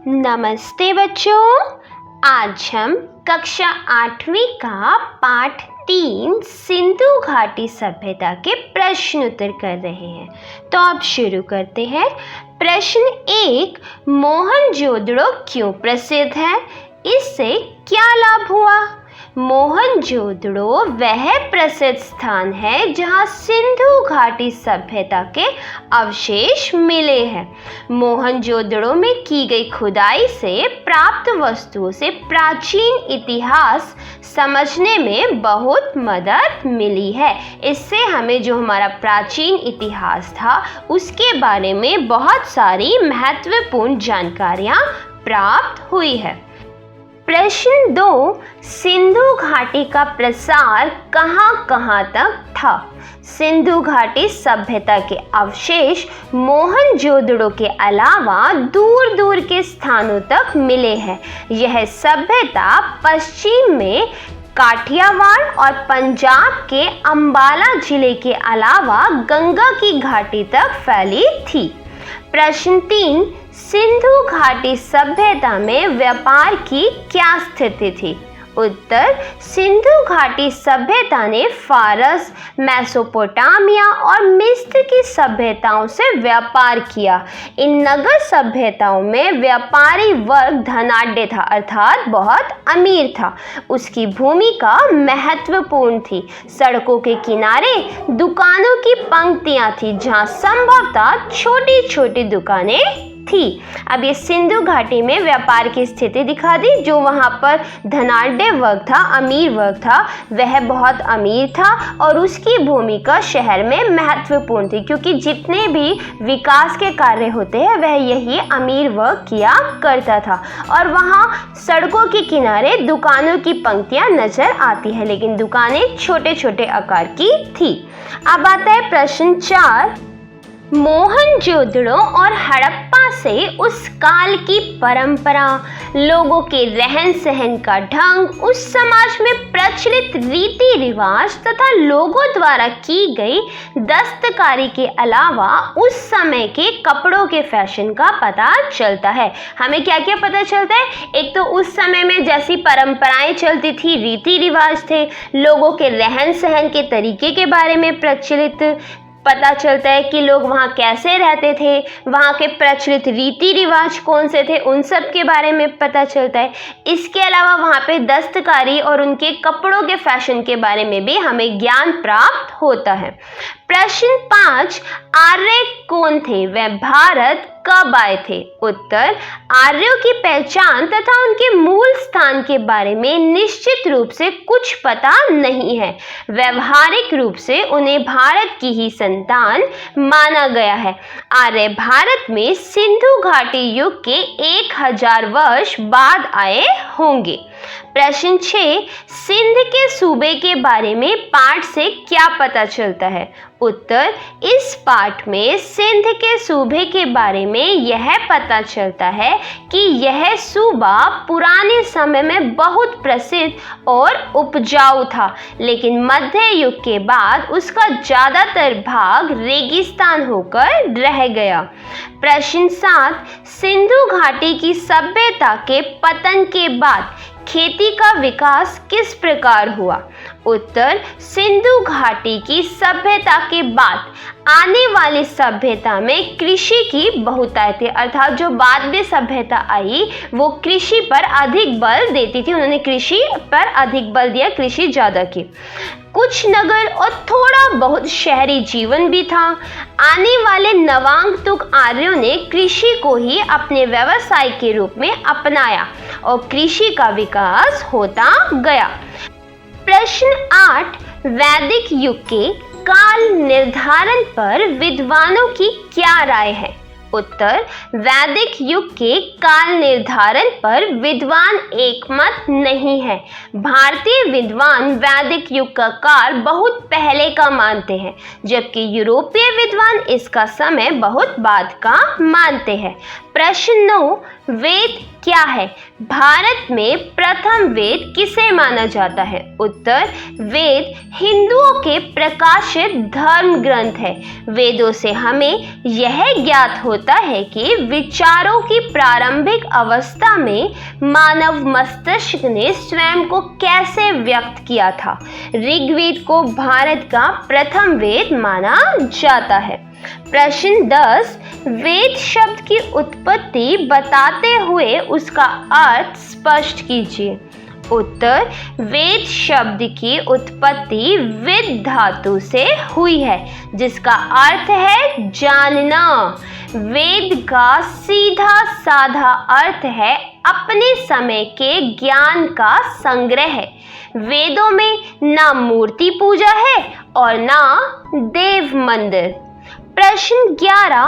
नमस्ते बच्चों। आज हम कक्षा 8वीं का पाठ 3 सिंधु घाटी सभ्यता के प्रश्न उत्तर कर रहे हैं। तो अब शुरू करते हैं। प्रश्न 1, मोहनजोदड़ो क्यों प्रसिद्ध है? इससे क्या लाभ हुआ? मोहनजोदड़ो वह प्रसिद्ध स्थान है जहां सिंधु घाटी सभ्यता के अवशेष मिले हैं। मोहनजोदड़ो में की गई खुदाई से प्राप्त वस्तुओं से प्राचीन इतिहास समझने में बहुत मदद मिली है। इससे हमें जो हमारा प्राचीन इतिहास था उसके बारे में बहुत सारी महत्वपूर्ण जानकारियां प्राप्त हुई है। प्रश्न 2, सिंधु घाटी का प्रसार कहां तक था? सिंधु घाटी सभ्यता के अवशेष मोहनजोदड़ो के अलावा दूर दूर के स्थानों तक मिले हैं। यह सभ्यता पश्चिम में काठियावाड़ और पंजाब के अंबाला जिले के अलावा गंगा की घाटी तक फैली थी। प्रश्न 3, सिंधु घाटी सभ्यता में व्यापार की क्या स्थिति थी? उत्तर, सिंधु घाटी सभ्यता ने फारस, मेसोपोटामिया और मिस्र की सभ्यताओं से व्यापार किया। इन नगर सभ्यताओं में व्यापारी वर्ग धनाढ्य था, अर्थात बहुत अमीर था। उसकी भूमिका महत्वपूर्ण थी। सड़कों के किनारे दुकानों की पंक्तियां थी जहां संभवतः छोटी छोटी दुकानें थी। अब ये सिंधु घाटी में व्यापार की स्थिति दिखा दी। जो वहां पर धनाढ्य वर्ग था, अमीर वर्ग था, वह बहुत अमीर था और उसकी भूमिका शहर में महत्वपूर्ण थी, क्योंकि जितने भी विकास के कार्य होते हैं वह यही अमीर वर्ग किया करता था। और वहां सड़कों के किनारे दुकानों की पंक्तियां नजर आती है, लेकिन दुकानें छोटे छोटे आकार की थी। अब आता है प्रश्न 4, मोहनजोदड़ो और हड़प्पा से उस काल की परंपरा, लोगों के रहन सहन का ढंग, उस समाज में प्रचलित रीति रिवाज तथा लोगों द्वारा की गई दस्तकारी के अलावा उस समय के कपड़ों के फैशन का पता चलता है। हमें क्या क्या पता चलता है? एक तो उस समय में जैसी परंपराएं चलती थी, रीति रिवाज थे, लोगों के रहन सहन के तरीके के बारे में प्रचलित पता चलता है कि लोग वहाँ कैसे रहते थे, वहाँ के प्रचलित रीति रिवाज कौन से थे, उन सब के बारे में पता चलता है। इसके अलावा वहाँ पे दस्तकारी और उनके कपड़ों के फैशन के बारे में भी हमें ज्ञान प्राप्त होता है। प्रश्न 5, आर्य कौन थे? वह भारत कब आए थे? उत्तर, आर्यों की पहचान तथा उनके मूल स्थान के बारे में निश्चित रूप से कुछ पता नहीं है। व्यवहारिक रूप से उन्हें भारत की ही संतान माना गया है। आर्य भारत में सिंधु घाटी युग के 1000 वर्ष बाद आए होंगे। प्रश्न 6, सिंध के सूबे के बारे में पाठ से क्या पता चलता है? उत्तर, इस पाठ में सिंध के सूबे के बारे में यह पता चलता है कि यह सूबा पुराने समय में बहुत प्रसिद्ध और उपजाऊ था, लेकिन मध्य युग के बाद उसका ज़्यादातर भाग रेगिस्तान होकर रह गया। प्रश्न 7, सिंधु घाटी की सभ्यता के पतन के बाद खेती का विकास किस प्रकार हुआ? उत्तर, सिंधु घाटी की सभ्यता के बाद आने वाली सभ्यता में कृषि की बहुतायत थी, अर्थात जो बाद में सभ्यता आई वो कृषि पर अधिक बल देती थी। उन्होंने कृषि पर अधिक बल दिया, कृषि ज़्यादा की। कुछ नगर और थोड़ा बहुत शहरी जीवन भी था। आने वाले नवागंतुक आर्यों ने कृषि को ही अपने व्यवसाय के रूप में अपनाया और कृषि का विकास होता गया। प्रश्न 8, वैदिक युग के काल निर्धारण पर विद्वानों की क्या राय है? उत्तर, वैदिक युग के काल निर्धारण पर विद्वान एकमत नहीं है। भारतीय विद्वान वैदिक युग का काल बहुत पहले का मानते हैं, जबकि यूरोपीय विद्वान इसका समय बहुत बाद का मानते हैं। प्रश्न 9, वेद क्या है? भारत में प्रथम वेद किसे माना जाता है? उत्तर, वेद हिंदुओं के प्रकाशित धर्म ग्रंथ है। वेदों से हमें यह ज्ञात होता है कि विचारों की प्रारंभिक अवस्था में मानव मस्तिष्क ने स्वयं को कैसे व्यक्त किया था। ऋग्वेद को भारत का प्रथम वेद माना जाता है। प्रश्न 10, वेद शब्द की उत्पत्ति बताते हुए उसका अर्थ स्पष्ट कीजिए। उत्तर, वेद शब्द की उत्पत्ति विद धातु से हुई है, जिसका अर्थ है जानना। वेद का सीधा साधा अर्थ है अपने समय के ज्ञान का संग्रह। वेदों में ना मूर्ति पूजा है और ना देव मंदिर। प्रश्न 11,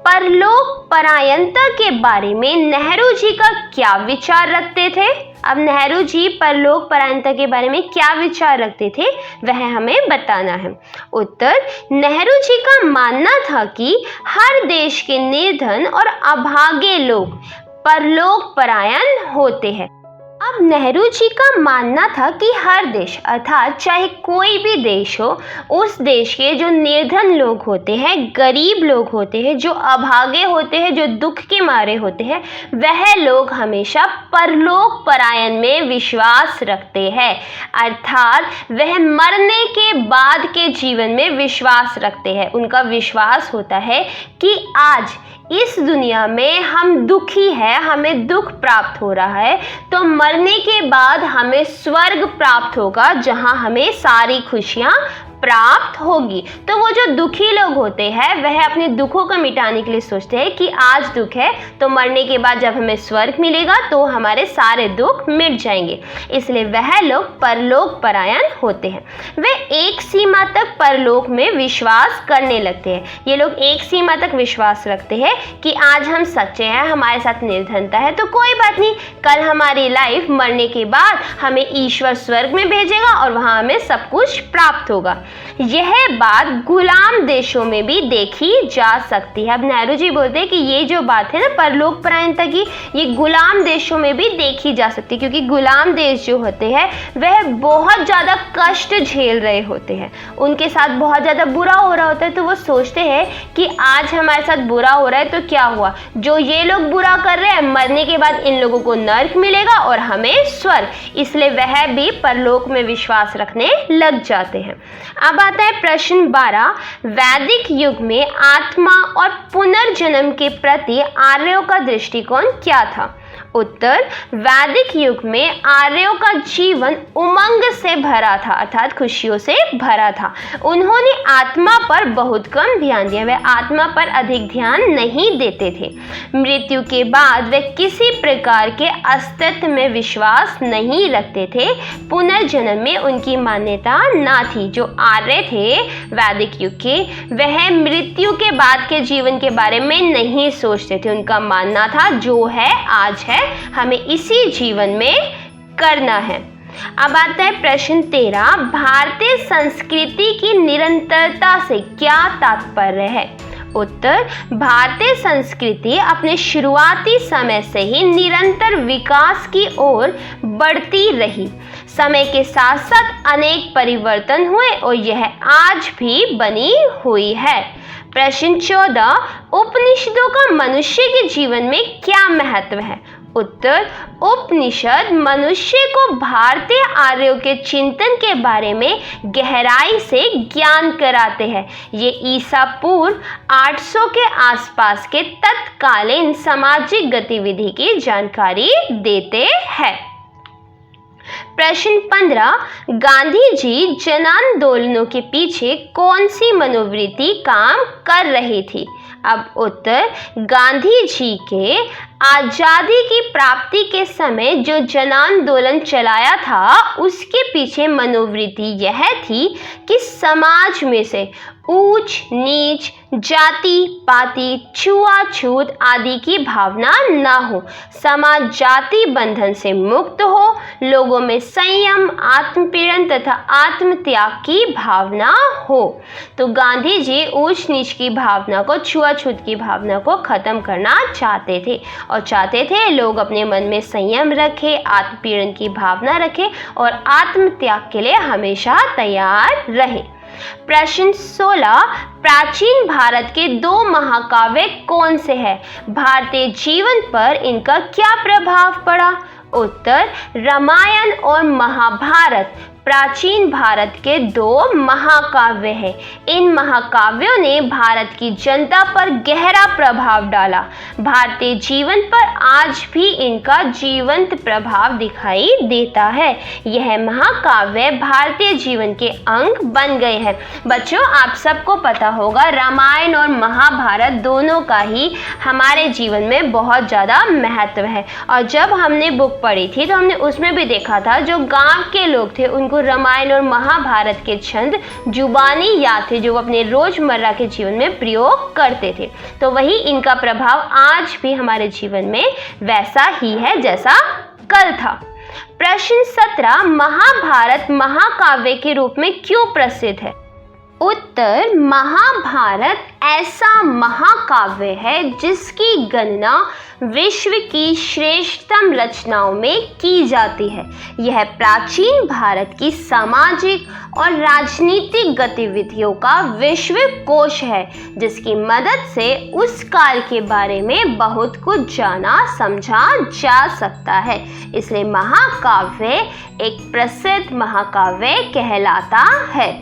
परलोक परायणता के बारे में नेहरू जी का क्या विचार रखते थे? अब नेहरू जी परलोक परायणता के बारे में क्या विचार रखते थे वह हमें बताना है। उत्तर, नेहरू जी का मानना था कि हर देश के निर्धन और अभागे लोग परलोक परायण होते हैं। अब नेहरू जी का मानना था कि हर देश अर्थात चाहे कोई भी देश हो, उस देश के जो निर्धन लोग होते हैं, गरीब लोग होते हैं, जो अभागे होते हैं, जो दुख के मारे होते हैं, वह लोग हमेशा परलोक परायण में विश्वास रखते हैं। अर्थात वह मरने के बाद के जीवन में विश्वास रखते हैं। उनका विश्वास होता है कि आज इस दुनिया में हम दुखी हैं, हमें दुख प्राप्त हो रहा है, तो मरने के बाद हमें स्वर्ग प्राप्त होगा जहां हमें सारी खुशियां प्राप्त होगी। तो वो जो दुखी लोग होते हैं वह अपने दुखों को मिटाने के लिए सोचते हैं कि आज दुख है तो मरने के बाद जब हमें स्वर्ग मिलेगा तो हमारे सारे दुख मिट जाएंगे, इसलिए वह लोग परलोक परायण होते हैं। वे एक सीमा तक परलोक में विश्वास करने लगते हैं। ये लोग एक सीमा तक विश्वास रखते हैं कि आज हम सच्चे हैं, हमारे साथ निर्धनता है, तो कोई बात नहीं, कल हमारी लाइफ मरने के बाद हमें ईश्वर स्वर्ग में भेजेगा और वहां हमें सब कुछ प्राप्त होगा। यह बात गुलाम देशों में भी देखी जा सकती है। अब नेहरू जी बोलते हैं कि ये जो बात है ना परलोक परायणता की, ये गुलाम देशों में भी देखी जा सकती है, क्योंकि गुलाम देश जो होते हैं वह बहुत ज़्यादा कष्ट झेल रहे होते हैं, उनके साथ बहुत ज़्यादा बुरा हो रहा होता है, तो वो सोचते हैं कि आज हमारे साथ बुरा हो रहा है तो क्या हुआ, जो ये लोग बुरा कर रहे हैं मरने के बाद इन लोगों को नर्क मिलेगा और हमें स्वर्ग, इसलिए वह भी परलोक में विश्वास रखने लग जाते हैं। अब आता है प्रश्न 12, वैदिक युग में आत्मा और पुनर्जन्म के प्रति आर्यों का दृष्टिकोण क्या था? उत्तर, वैदिक युग में आर्यों का जीवन उमंग से भरा था, अर्थात खुशियों से भरा था। उन्होंने आत्मा पर बहुत कम ध्यान दिया, वे आत्मा पर अधिक ध्यान नहीं देते थे। मृत्यु के बाद वे किसी प्रकार के अस्तित्व में विश्वास नहीं रखते थे। पुनर्जन्म में उनकी मान्यता ना थी। जो आर्य थे वैदिक युग के, वह मृत्यु के बाद के जीवन के बारे में नहीं सोचते थे। उनका मानना था जो है आज है, हमें इसी जीवन में करना है। अब आता है प्रश्न 13, भारतीय संस्कृति की निरंतरता से क्या तात्पर्य है? उत्तर, भारतीय संस्कृति अपने शुरुआती समय से ही निरंतर विकास की ओर बढ़ती रही। समय के साथ साथ अनेक परिवर्तन हुए और यह आज भी बनी हुई है। प्रश्न 14, उपनिषदों का मनुष्य के जीवन में क्या महत्व है? उत्तर, उपनिषद मनुष्य को भारतीय आर्यों के चिंतन के बारे में गहराई से ज्ञान कराते हैं। ये ईसा पूर्व 800 के आसपास के तत्कालीन सामाजिक गतिविधि की जानकारी देते हैं। प्रश्न 15, गांधी जी जन आंदोलनों के पीछे कौन सी मनोवृत्ति काम कर रही थी? अब उत्तर, गांधी जी के आज़ादी की प्राप्ति के समय जो जन आंदोलन चलाया था उसके पीछे मनोवृत्ति यह थी कि समाज में से ऊंच नीच, जाति पाति, छुआछूत आदि की भावना न हो, समाज जाति बंधन से मुक्त हो, लोगों में संयम, आत्मपीड़न तथा आत्मत्याग की भावना हो। तो गांधी जी ऊंच नीच की भावना को, छुआछूत की भावना को खत्म करना चाहते थे और चाहते थे लोग अपने मन में संयम रखें, आत्मपीड़न की भावना रखें और आत्मत्याग के लिए हमेशा तैयार रहे। प्रश्न 16, प्राचीन भारत के 2 महाकाव्य कौन से हैं? भारतीय जीवन पर इनका क्या प्रभाव पड़ा? उत्तर, रामायण और महाभारत प्राचीन भारत के 2 महाकाव्य हैं। इन महाकाव्यों ने भारत की जनता पर गहरा प्रभाव डाला। भारतीय जीवन पर आज भी इनका जीवंत प्रभाव दिखाई देता है। यह महाकाव्य भारतीय जीवन के अंग बन गए हैं। बच्चों, आप सबको पता होगा रामायण और महाभारत दोनों का ही हमारे जीवन में बहुत ज़्यादा महत्व है। और जब हमने बुक पढ़ी थी तो हमने उसमें भी देखा था जो गाँव के लोग थे उनको रामायण और महाभारत के छंद जुबानी याद थे, जो अपने रोजमर्रा के जीवन में प्रयोग करते थे। तो वही इनका प्रभाव आज भी हमारे जीवन में वैसा ही है जैसा कल था। प्रश्न 17, महाभारत महाकाव्य के रूप में क्यों प्रसिद्ध है? उत्तर, महाभारत ऐसा महाकाव्य है जिसकी गणना विश्व की श्रेष्ठतम रचनाओं में की जाती है। यह प्राचीन भारत की सामाजिक और राजनीतिक गतिविधियों का विश्व कोश है, जिसकी मदद से उस काल के बारे में बहुत कुछ जाना समझा जा सकता है। इसलिए महाकाव्य एक प्रसिद्ध महाकाव्य कहलाता है।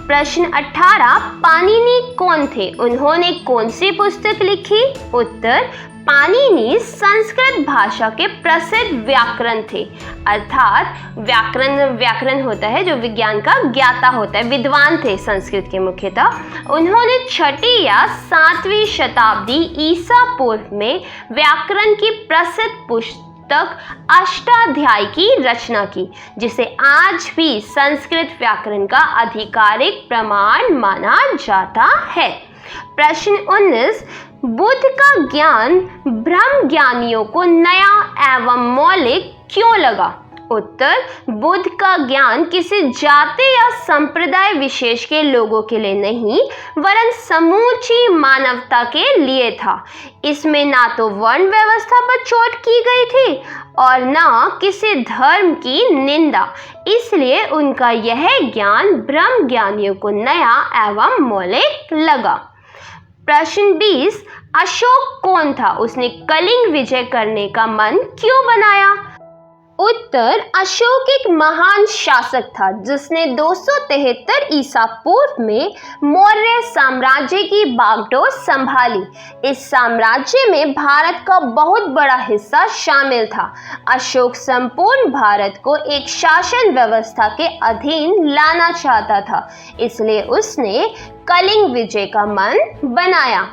प्रश्न 18, पाणिनि कौन थे? उन्होंने कौन सी पुस्तक लिखी? उत्तर, पाणिनि संस्कृत भाषा के प्रसिद्ध व्याकरण थे। अर्थात व्याकरण होता है जो विज्ञान का ज्ञाता होता है, विद्वान थे संस्कृत के मुख्यतः। उन्होंने 6वीं या 7वीं शताब्दी ईसा पूर्व में व्याकरण की प्रसिद्ध पुस्तक अष्टाध्यायी की रचना की, जिसे आज भी संस्कृत व्याकरण का आधिकारिक प्रमाण माना जाता है। प्रश्न 19, बुद्ध का ज्ञान ब्रह्म ज्ञानियों को नया एवं मौलिक क्यों लगा? उत्तर, बुद्ध का ज्ञान किसी जाति या संप्रदाय विशेष के लोगों के लिए नहीं, वरन समूची मानवता के लिए था। इसमें ना तो वर्ण व्यवस्था पर चोट की गई थी और ना किसी धर्म की निंदा। इसलिए उनका यह ज्ञान ब्रह्म ज्ञानियों को नया एवं मौलिक लगा। प्रश्न 20, अशोक कौन था? उसने कलिंग विजय करने का मन क्यों बनाया? उत्तर, अशोक एक महान शासक था जिसने 273 ईसा पूर्व में मौर्य साम्राज्य की बागडोर संभाली। इस साम्राज्य में भारत का बहुत बड़ा हिस्सा शामिल था। अशोक संपूर्ण भारत को एक शासन व्यवस्था के अधीन लाना चाहता था, इसलिए उसने कलिंग विजय का मन बनाया।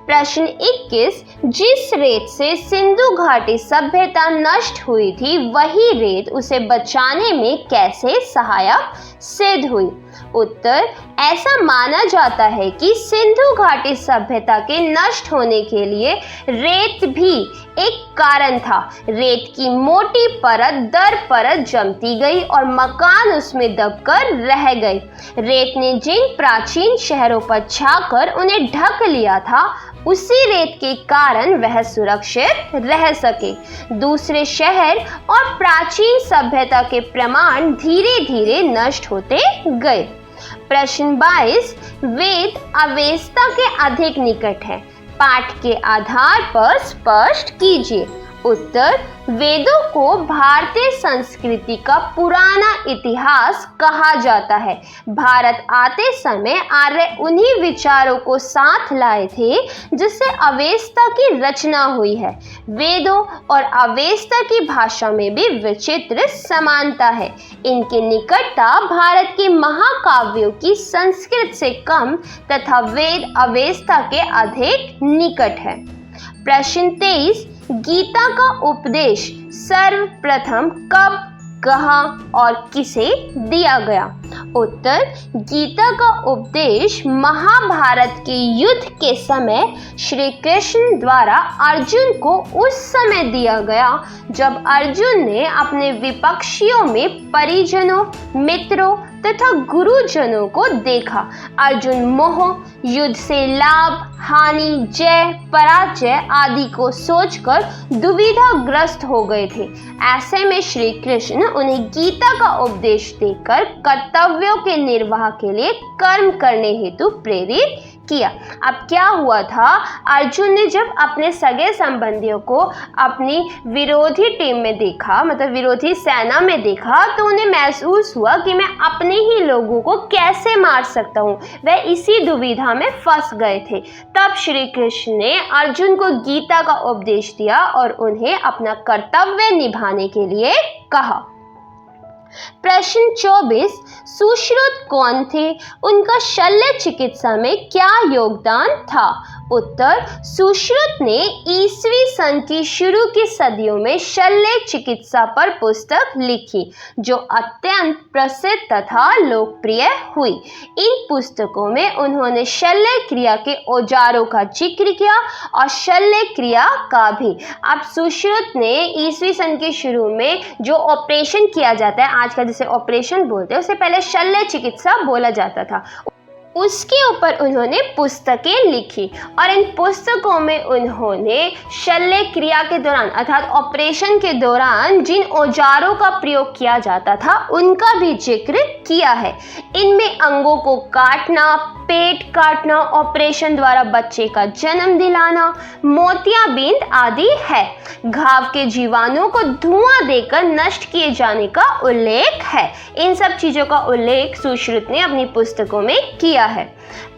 प्रश्न 21, जिस रेत से सिंधु घाटी सभ्यता नष्ट हुई थी वही रेत उसे बचाने में कैसे सहायक सिद्ध हुई? उत्तर, ऐसा माना जाता है कि सिंधु घाटी सभ्यता के नष्ट होने के लिए रेत भी एक कारण था। रेत की मोटी परत दर परत जमती गई और मकान उसमें दबकर रह गए। रेत ने जिन प्राचीन शहरों पर छाकर उन्हें ढक लिया था, उसी रेत के कारण वह सुरक्षित रह सके। दूसरे शहर और प्राचीन सभ्यता के प्रमाण धीरे धीरे नष्ट होते गए। प्रश्न 22, वेद अवेस्ता के अधिक निकट है, पाठ के आधार पर स्पष्ट कीजिए। उत्तर, वेदों को भारतीय संस्कृति का पुराना इतिहास कहा जाता है। भारत आते समय आर्य उन्हीं विचारों को साथ लाए थे जिससे अवेस्ता की रचना हुई है। वेदों और अवेस्ता की भाषा में भी विचित्र समानता है। इनकी निकटता भारत के महाकाव्यों की संस्कृत से कम तथा वेद अवेस्ता के अधिक निकट है। प्रश्न 23, गीता का उपदेश सर्वप्रथम कब कहा और किसे दिया गया? उत्तर, गीता का उपदेश महाभारत के युद्ध के समय श्री कृष्ण द्वारा अर्जुन को उस समय दिया गया जब अर्जुन ने अपने विपक्षियों में परिजनों, मित्रों तथा गुरुजनों को देखा। अर्जुन मोह, युद्ध से लाभ, हानि, जय, पराजय आदि को सोचकर दुविधाग्रस्त हो गए थे। ऐसे में श्री कृष्ण उन्हें गीता का उपदेश देकर कर्तव्यों के निर्वाह के लिए कर्म करने हेतु प्रेरित किया। अब क्या हुआ था, अर्जुन ने जब अपने सगे संबंधियों को अपनी विरोधी टीम में देखा, मतलब विरोधी सेना में देखा, तो उन्हें महसूस हुआ कि मैं अपने ही लोगों को कैसे मार सकता हूँ। वह इसी दुविधा में फंस गए थे। तब श्री कृष्ण ने अर्जुन को गीता का उपदेश दिया और उन्हें अपना कर्तव्य निभाने के लिए कहा। प्रश्न 24, सुश्रुत कौन थे? उनका शल्य चिकित्सा में क्या योगदान था? उत्तर, सुश्रुत ने ईसवी सन की शुरू की सदियों में शल्य चिकित्सा पर पुस्तक लिखी जो अत्यंत प्रसिद्ध तथा लोकप्रिय हुई। इन पुस्तकों में उन्होंने शल्य क्रिया के औजारों का जिक्र किया और शल्य क्रिया का भी। अब सुश्रुत ने ईसवी सन के शुरू में जो ऑपरेशन किया जाता है, आज का जिसे ऑपरेशन बोलते हैं, उससे पहले शल्य चिकित्सा बोला जाता था, उसके ऊपर उन्होंने पुस्तकें लिखी और इन पुस्तकों में उन्होंने शल्य क्रिया के दौरान अर्थात ऑपरेशन के दौरान जिन औजारों का प्रयोग किया जाता था उनका भी जिक्र किया है। इनमें अंगों को काटना, पेट काटना, ऑपरेशन द्वारा बच्चे का जन्म दिलाना, मोतियाबिंद आदि है। घाव के जीवाणुओं को धुआं देकर नष्ट किए जाने का उल्लेख है। इन सब चीजों का उल्लेख सुश्रुत ने अपनी पुस्तकों में किया है।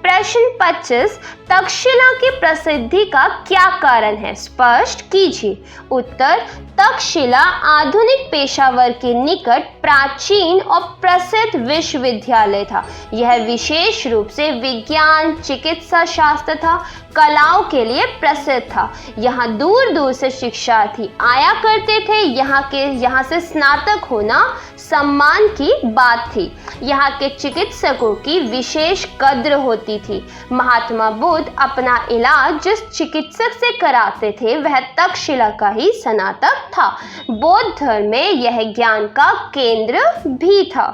प्रश्न 25, तक्षशिला की प्रसिद्धि का क्या कारण है? स्पष्ट कीजिए। उत्तर, तक्षशिला आधुनिक पेशावर के निकट प्राचीन और प्रसिद्ध विश्वविद्यालय था। यह विशेष रूप से विज्ञान, चिकित्सा शास्त्र तथा कलाओं के लिए प्रसिद्ध था। यहाँ दूर दूर से शिक्षार्थी आया करते थे। यहाँ से स्नातक होना सम्मान की बात थी। यहाँ के चिकित्सकों की विशेष कद्र होती थी। महात्मा बुद्ध अपना इलाज जिस चिकित्सक से कराते थे वह तक्षशिला का ही स्नातक था। बौद्ध धर्म में यह ज्ञान का केंद्र भी था।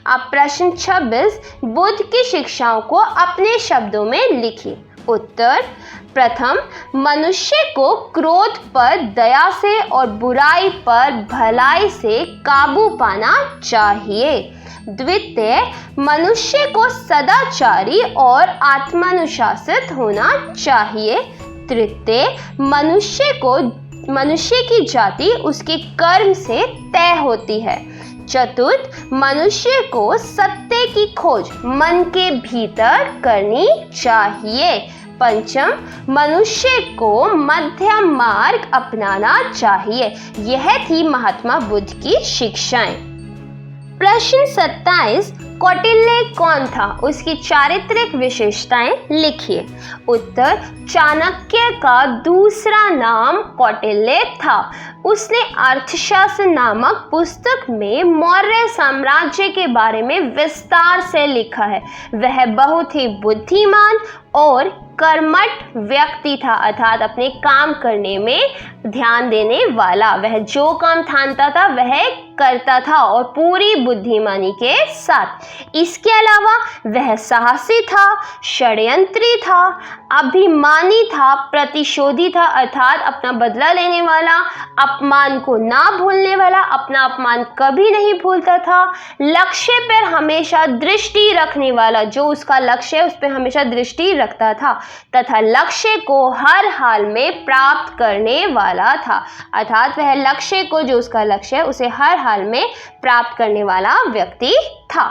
अब प्रश्न 26, बुद्ध की शिक्षाओं को अपने शब्दों में लिखिए। उत्तर, प्रथम, मनुष्य को क्रोध पर दया से और बुराई पर भलाई से काबू पाना चाहिए। द्वितीय, मनुष्य को सदाचारी और आत्मानुशासित होना चाहिए। तृतीय, मनुष्य की जाति उसके कर्म से तय होती है। चतुर्थ, मनुष्य को सत्य की खोज मन के भीतर करनी चाहिए। पंचम, मनुष्य को मध्यम मार्ग अपनाना चाहिए। यह थी महात्मा बुद्ध की शिक्षाएं। प्रश्न 27, कौटिल्य कौन था? उसकी चारित्रिक विशेषताएं लिखिए। उत्तर, चाणक्य का दूसरा नाम कौटिल्य था। उसने अर्थशास्त्र नामक पुस्तक में मौर्य साम्राज्य के बारे में विस्तार से लिखा है। वह बहुत ही बुद्धिमान और कर्मठ व्यक्ति था, अर्थात अपने काम करने में ध्यान देने वाला। वह जो काम ठानता था वह करता था और पूरी बुद्धिमानी के साथ। इसके अलावा वह साहसी था, षड्यंत्री था, अभिमानी था, प्रतिशोधी था, अर्थात अपना बदला लेने वाला, अपमान को ना भूलने वाला, अपना अपमान कभी नहीं भूलता था, लक्ष्य पर हमेशा दृष्टि रखने वाला, जो उसका लक्ष्य है उस पर हमेशा दृष्टि रखता था, तथा लक्ष्य को हर हाल में प्राप्त करने वाला था। अर्थात वह लक्ष्य को, जो उसका लक्ष्य है, उसे हर हाल में प्राप्त करने वाला व्यक्ति था।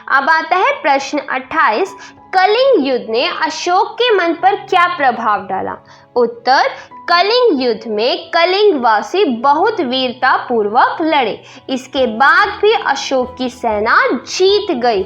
अब आता है प्रश्न 28, कलिंग युद्ध ने अशोक के मन पर क्या प्रभाव डाला? उत्तर, कलिंग युद्ध में कलिंगवासी बहुत वीरता पूर्वक लड़े। इसके बाद भी अशोक की सेना जीत गई।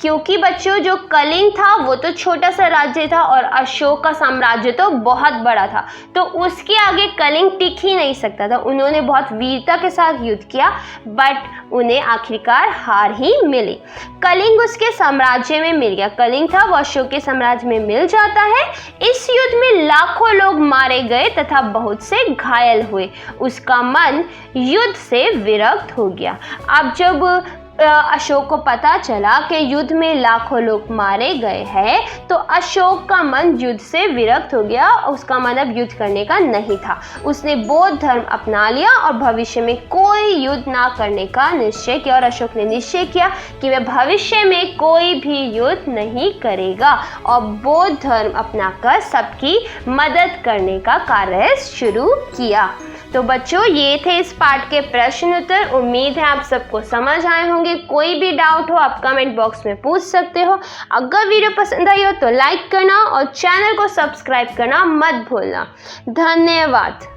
क्योंकि बच्चों जो कलिंग था वो तो छोटा सा राज्य था और अशोक का साम्राज्य तो बहुत बड़ा था, तो उसके आगे कलिंग टिक ही नहीं सकता था। उन्होंने बहुत वीरता के साथ युद्ध किया, बट उन्हें आखिरकार हार ही मिली। कलिंग उसके साम्राज्य में मिल गया। कलिंग था वो अशोक के साम्राज्य में मिल जाता है। इस युद्ध में लाखों लोग मारे गए तथा बहुत से घायल हुए। उसका मन युद्ध से विरक्त हो गया। अब जब अशोक को पता चला कि युद्ध में लाखों लोग मारे गए हैं, तो अशोक का मन युद्ध से विरक्त हो गया। उसका मन अब युद्ध करने का नहीं था। उसने बौद्ध धर्म अपना लिया और भविष्य में कोई युद्ध ना करने का निश्चय किया। और अशोक ने निश्चय किया कि वह भविष्य में कोई भी युद्ध नहीं करेगा और बौद्ध धर्म अपनाकर सबकी मदद करने का कार्य शुरू किया। तो बच्चों, ये थे इस पाठ के प्रश्न उत्तर। उम्मीद है आप सबको समझ आए होंगे। कोई भी डाउट हो आप कमेंट बॉक्स में पूछ सकते हो। अगर वीडियो पसंद आई हो तो लाइक करना और चैनल को सब्सक्राइब करना मत भूलना। धन्यवाद।